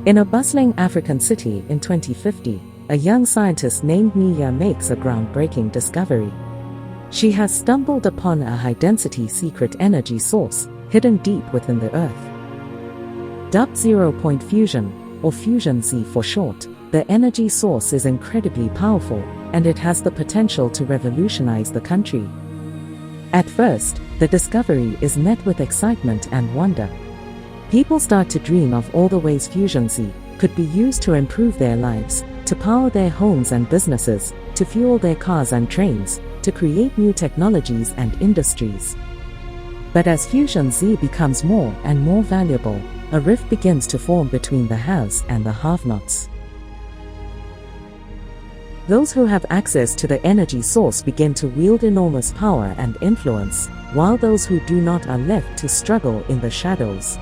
In a bustling African city in 2050, a young scientist named NiiYaa makes a groundbreaking discovery. She has stumbled upon a high-density secret energy source hidden deep within the Earth. Dubbed zero-point fusion, or Fusion Z for short, the energy source is incredibly powerful, and it has the potential to revolutionize the country. At first, the discovery is met with excitement and wonder. People start to dream of all the ways Fusion Z could be used to improve their lives, to power their homes and businesses, to fuel their cars and trains, to create new technologies and industries. But as Fusion Z becomes more and more valuable, a rift begins to form between the haves and the have-nots. Those who have access to the energy source begin to wield enormous power and influence, while those who do not are left to struggle in the shadows.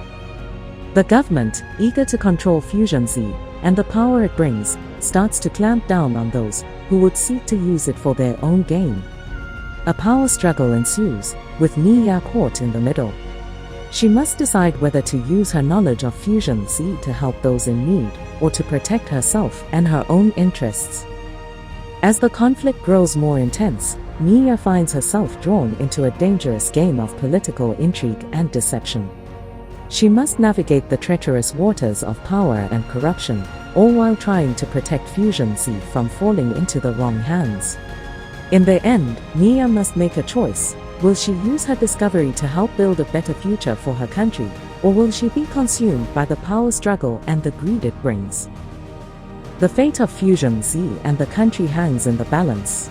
The government, eager to control Fusion Z and the power it brings, starts to clamp down on those who would seek to use it for their own gain. A power struggle ensues, with NiiYaa caught in the middle. She must decide whether to use her knowledge of Fusion Z to help those in need, or to protect herself and her own interests. As the conflict grows more intense, NiiYaa finds herself drawn into a dangerous game of political intrigue and deception. She must navigate the treacherous waters of power and corruption, all while trying to protect Fusion Z from falling into the wrong hands. In the end, NiiYaa must make a choice. Will she use her discovery to help build a better future for her country, or will she be consumed by the power struggle and the greed it brings? The fate of Fusion Z and the country hangs in the balance.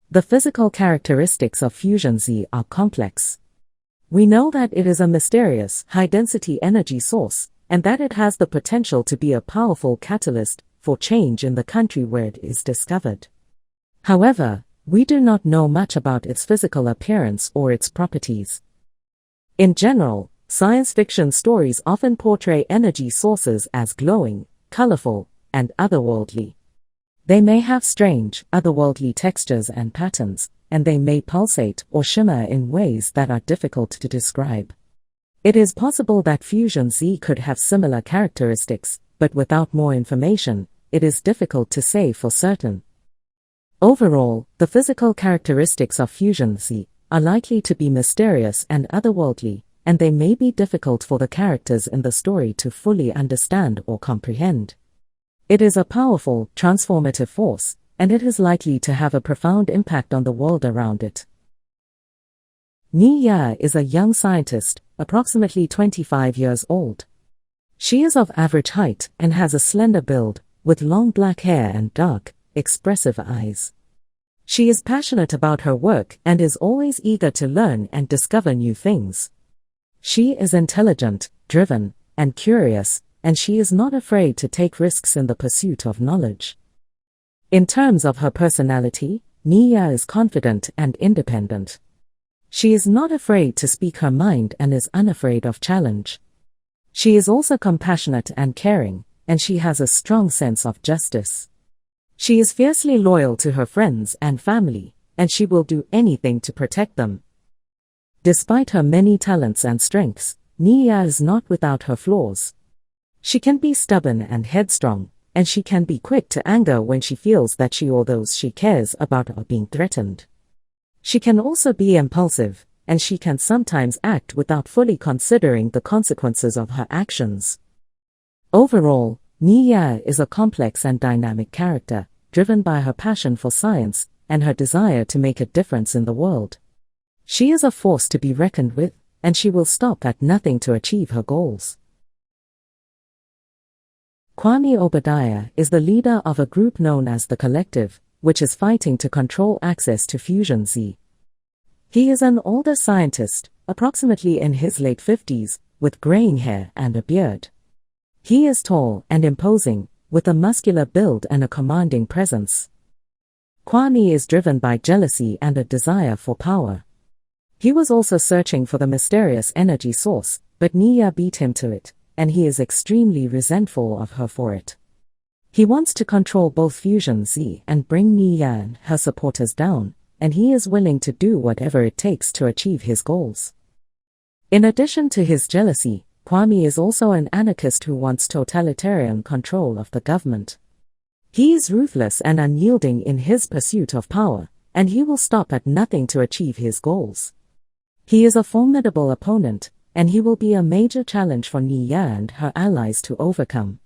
The physical characteristics of Fusion Z are complex. We know that it is a mysterious, high-density energy source, and that it has the potential to be a powerful catalyst for change in the country where it is discovered. However, we do not know much about its physical appearance or its properties. In general, science fiction stories often portray energy sources as glowing, colorful, and otherworldly. They may have strange, otherworldly textures and patterns, and they may pulsate or shimmer in ways that are difficult to describe. It is possible that Fusion Z could have similar characteristics, but without more information, it is difficult to say for certain. Overall, the physical characteristics of Fusion Z are likely to be mysterious and otherworldly, and they may be difficult for the characters in the story to fully understand or comprehend. It is a powerful, transformative force, and it is likely to have a profound impact on the world around it. NiiYaa is a young scientist, approximately 25 years old. She is of average height and has a slender build, with long black hair and dark, expressive eyes. She is passionate about her work and is always eager to learn and discover new things. She is intelligent, driven, and curious, and she is not afraid to take risks in the pursuit of knowledge. In terms of her personality, NiiYaa is confident and independent. She is not afraid to speak her mind and is unafraid of challenge. She is also compassionate and caring, and she has a strong sense of justice. She is fiercely loyal to her friends and family, and she will do anything to protect them. Despite her many talents and strengths, NiiYaa is not without her flaws. She can be stubborn and headstrong, and she can be quick to anger when she feels that she or those she cares about are being threatened. She can also be impulsive, and she can sometimes act without fully considering the consequences of her actions. Overall, NiiYaa is a complex and dynamic character, driven by her passion for science and her desire to make a difference in the world. She is a force to be reckoned with, and she will stop at nothing to achieve her goals. Kwame Obadiah is the leader of a group known as the Collective, which is fighting to control access to Fusion Z. He is an older scientist, approximately in his late 50s, with graying hair and a beard. He is tall and imposing, with a muscular build and a commanding presence. Kwame is driven by jealousy and a desire for power. He was also searching for the mysterious energy source, but NiiYaa beat him to it, and he is extremely resentful of her for it. He wants to control both Fusion Z and bring NiiYaa and her supporters down, and he is willing to do whatever it takes to achieve his goals. In addition to his jealousy, Kwame is also an anarchist who wants totalitarian control of the government. He is ruthless and unyielding in his pursuit of power, and he will stop at nothing to achieve his goals. He is a formidable opponent, and he will be a major challenge for NiiYaa and her allies to overcome.